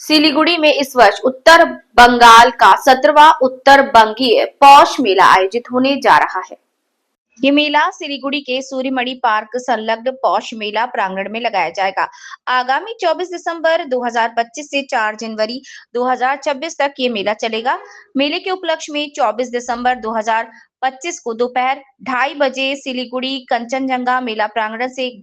सिलीगुड़ी में इस वर्ष उत्तर बंगाल का 17वां उत्तर बंगीय पौष मेला आयोजित होने जा रहा है। ये मेला सिलीगुड़ी के सूर्यमणि पार्क संलग्न पौष मेला प्रांगण में लगाया जाएगा। आगामी 24 दिसंबर 2025 से 4 जनवरी 2026 तक ये मेला चलेगा। मेले के उपलक्ष्य में 24 दिसंबर 2025 को दोपहर 2:30 बजे सिलीगुड़ी कंचनजंगा मेला प्रांगण से एक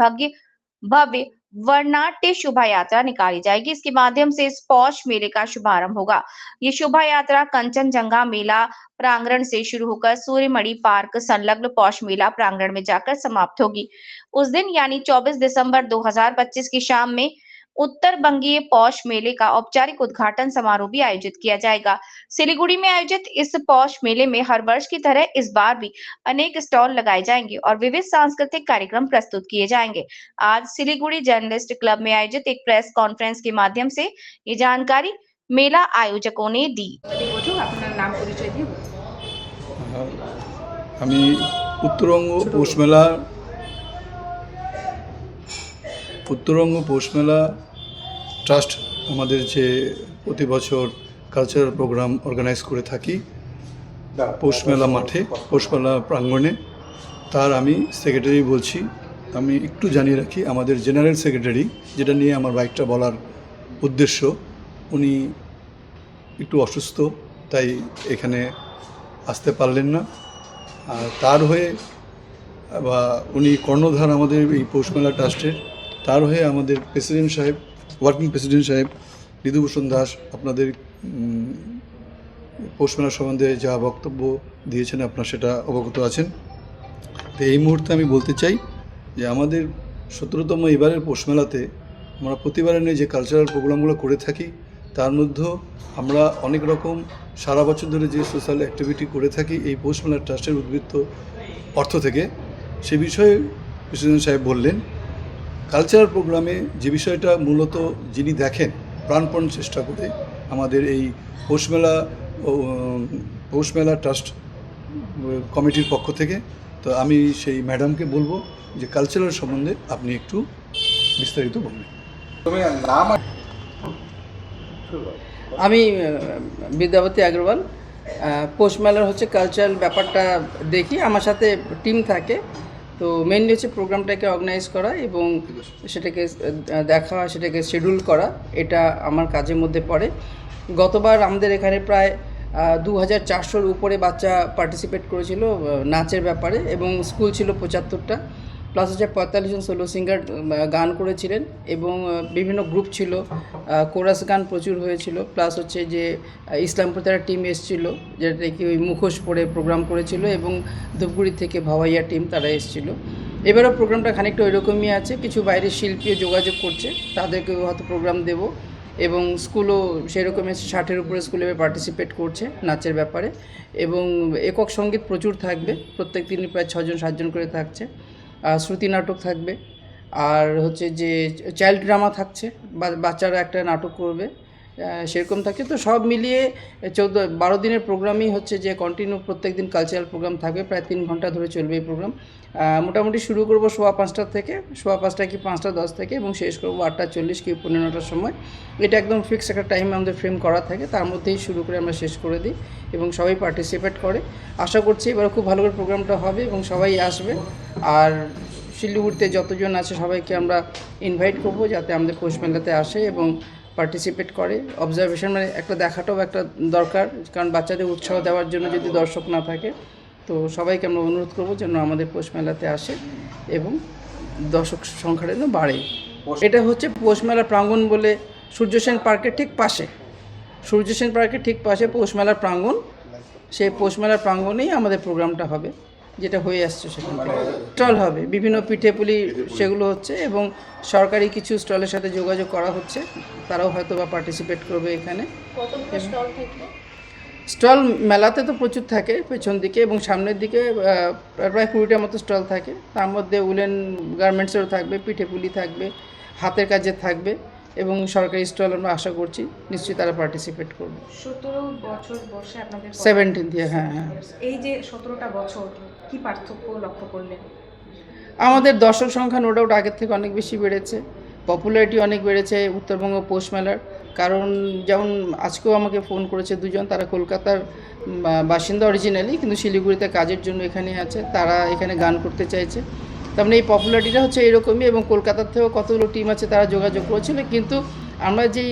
भव्य वर्णाट्य शोभा यात्रा निकाली जाएगी। इसके माध्यम से इस पौष मेले का शुभारंभ होगा। ये शोभा यात्रा कंचनजंगा मेला प्रांगण से शुरू होकर सूर्यमणि पार्क संलग्न पौष मेला प्रांगण में जाकर समाप्त होगी। उस दिन यानी 24 दिसंबर 2025 की शाम में उत्तर बंगीय पौष मेले का औपचारिक उद्घाटन समारोह भी आयोजित किया जाएगा। सिलीगुड़ी में आयोजित इस पौष मेले में हर वर्ष की तरह इस बार भी अनेक स्टॉल लगाए जाएंगे और विविध सांस्कृतिक कार्यक्रम प्रस्तुत किए जाएंगे। आज सिलीगुड़ी जर्नलिस्ट क्लब में आयोजित एक प्रेस कॉन्फ्रेंस के माध्यम से ये जानकारी मेला आयोजकों ने दी। আমি উত্তরবঙ্গ পৌষ মেলা ট্রাস্ট আমাদের যে প্রতি বছর কালচারাল প্রোগ্রাম অর্গানাইজ করে থাকি পৌষ মেলা মাঠে, পৌষ মেলা প্রাঙ্গণে, তার আমি সেক্রেটারি বলছি। আমি একটু জানিয়ে রাখি, আমাদের জেনারেল সেক্রেটারি, যেটা নিয়ে আমার বাইকটা বলার উদ্দেশ্য, উনি একটু অসুস্থ, তাই এখানে আসতে পারলেন না। আর তার হয়ে বা উনি কর্ণধার আমাদের এই পৌষ মেলা ট্রাস্টের, তার হয়ে আমাদের প্রেসিডেন্ট সাহেব, ওয়ার্কিং প্রেসিডেন্ট সাহেব বিধুভূষণ দাস আপনাদের পৌষ মেলা সম্বন্ধে যা বক্তব্য দিয়েছেন আপনারা সেটা অবগত আছেন। তো এই মুহূর্তে আমি বলতে চাই যে আমাদের 17তম এবারের পৌষ মেলাতে আমরা প্রতিবারের নিয়ে যে কালচারাল প্রোগ্রামগুলো করে থাকি, তার মধ্যেও আমরা অনেক রকম সারা বছর ধরে যে সোশ্যাল অ্যাক্টিভিটি করে থাকি এই পৌষ মেলা ট্রাস্টের উদ্বৃত্ত অর্থ থেকে, সে বিষয়ে প্রেসিডেন্ট সাহেব বললেন। কালচারাল প্রোগ্রামে যে বিষয়টা মূলত যিনি দেখেন প্রাণপণ চেষ্টা করে আমাদের এই পৌষ মেলা ট্রাস্ট কমিটির পক্ষ থেকে, তো আমি সেই ম্যাডামকে বলবো যে কালচারাল সম্বন্ধে আপনি একটু বিস্তারিত বলবেন। আমি বিদ্যাপতি আগরওয়াল। পৌষ মেলার হচ্ছে কালচারাল ব্যাপারটা দেখি, আমার সাথে টিম থাকে। তো মেনলি হচ্ছে প্রোগ্রামটাকে অর্গানাইজ করা এবং সেটাকে দেখা, সেটাকে শিডিউল করা, এটা আমার কাজের মধ্যে পড়ে। গতবার আমাদের এখানে প্রায় 2400-র উপরে বাচ্চা পার্টিসিপেট করেছিল নাচের ব্যাপারে, এবং স্কুল ছিল 75টা, প্লাস হচ্ছে 45 জন সোলো সিঙ্গার গান করেছিলেন, এবং বিভিন্ন গ্রুপ ছিল, কোরাস গান প্রচুর হয়েছিল, প্লাস হচ্ছে যে ইসলামপুর টিম এসেছিল, যেটা কি ওই মুখোশ পরে প্রোগ্রাম করেছিল, এবং ধূপগুড়ি থেকে ভাওয়াইয়া টিম তারা এসেছিল। এবারও প্রোগ্রামটা খানিকটা ওই রকমই আছে, কিছু বাইরের শিল্পীও যোগাযোগ করছে, তাদেরকে হয়তো প্রোগ্রাম দেব, এবং স্কুলও সেরকম 60-এর উপরে স্কুলে পার্টিসিপেট করছে নাচের ব্যাপারে, এবং একক সঙ্গীত প্রচুর থাকবে, প্রত্যেক দিনই প্রায় 6-7 জন করে থাকছে। শ্রুতি নাটক থাকবে, আর হচ্ছে যে চাইল্ড ড্রামা থাকছে, বাচ্চারা একটা নাটক করবে, সেরকম থাকছে। তো সব মিলিয়ে 12 দিনের প্রোগ্রামই হচ্ছে যে কন্টিনিউ প্রত্যেক দিন কালচারাল প্রোগ্রাম থাকবে, প্রায় 3 ঘন্টা ধরে চলবে এই প্রোগ্রাম। মোটামুটি শুরু করবো 5:15 থেকে, 5:15 কি 5:10 থেকে, এবং শেষ করবো 8:40 কি 9:15টার সময়। এটা একদম ফিক্স একটা টাইম আমাদের ফ্রেম করা থাকে, তার মধ্যেই শুরু করে আমরা শেষ করে দিই, এবং সবাই পার্টিসিপেট করে। আশা করছি এবার খুব ভালো করে প্রোগ্রামটা হবে এবং সবাই আসবে। আর শিলিগুড়িতে যতজন আছে সবাইকে আমরা ইনভাইট করবো যাতে আমাদের পৌষ মেলাতে আসে এবং পার্টিসিপেট করে। অবজারভেশন মানে একটা দেখাটাও একটা দরকার, কারণ বাচ্চাদের উৎসাহ দেওয়ার জন্য যদি দর্শক না থাকে, তো সবাইকে আমরা অনুরোধ করবো যেন আমাদের পৌষ মেলাতে আসে এবং দর্শক সংখ্যাটা যেন বাড়ে। এটা হচ্ছে পৌষ মেলার প্রাঙ্গণ বলে সূর্যসেন পার্কের ঠিক পাশে, সূর্যসেন পার্কের ঠিক পাশে পৌষ মেলার প্রাঙ্গণ। সেই পৌষ মেলার প্রাঙ্গণেই আমাদের প্রোগ্রামটা হবে, যেটা হয়ে আসছে। সেখানে স্টল হবে, বিভিন্ন পিঠেপুলি সেগুলো হচ্ছে, এবং সরকারি কিছু স্টলের সাথে যোগাযোগ করা হচ্ছে, তারাও হয়তো বা পার্টিসিপেট করবে এখানে। স্টল মেলাতে তো প্রচুর থাকে পেছন দিকে, এবং সামনের দিকে প্রায় 20টার মতো স্টল থাকে। তার মধ্যে উলেন গার্মেন্টসেরও থাকবে, পিঠেপুলি থাকবে, হাতের কাজের থাকবে, এবং সরকারি স্টল আমরা আশা করছি নিশ্চয়ই তারা পার্টিসিপেট করবে। 17 বছর বয়সে আপনাদের 17 দিয়ে, হ্যাঁ। এই যে 17টা বছর কি পার্থক্য লক্ষ্য করলেন? আমাদের দর্শক সংখ্যা নো ডাউট আগের থেকে অনেক বেশি বেড়েছে, পপুলারিটি অনেক বেড়েছে উত্তরবঙ্গ পৌষ মেলার। কারণ যেমন আজকেও আমাকে ফোন করেছে দুজন, তারা কলকাতার বাসিন্দা অরিজিনালি, কিন্তু শিলিগুড়িতে কাজের জন্য এখানে আছে, তারা এখানে গান করতে চাইছে। তার মানে এই পপুলারিটিটা হচ্ছে এরকমই, এবং কলকাতার থেকেও কতগুলো টিম আছে তারা যোগাযোগ করেছিল, কিন্তু আমরা যেই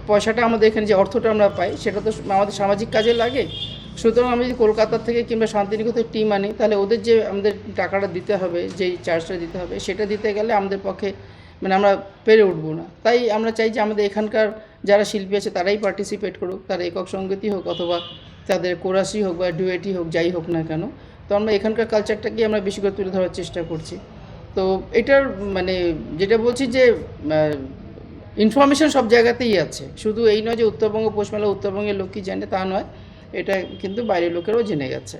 পয়সাটা আমাদের এখানে যে অর্থটা আমরা পাই সেটা তো আমাদের সামাজিক কাজে লাগে। সুতরাং আমি যদি কলকাতা থেকে কিংবা শান্তিনিকেতন টিম আনি, তাহলে ওদের যে আমাদের টাকাটা দিতে হবে, যেই চার্জটা দিতে হবে, সেটা দিতে গেলে আমাদের পক্ষে মানে আমরা পেরে উঠবো না। তাই আমরা চাই যে আমাদের এখানকার যারা শিল্পী আছে তারাই পার্টিসিপেট করুক, তারা একক সঙ্গীতই হোক অথবা তাদের কোরাসই হোক বা ডুয়েটই হোক, যাই হোক না কেন। তো আমরা এখানকার কালচারটাকে আমরা বেশি করে তুলে ধরার চেষ্টা করছি। তো এটার মানে যেটা বলছি যে ইনফরমেশন সব জায়গাতেই আছে, শুধু এই নয় যে উত্তরবঙ্গ পৌষ মেলা উত্তরবঙ্গের লোকই জানে তা নয়, এটা কিন্তু বাইরের লোকেরাও জেনে গেছে।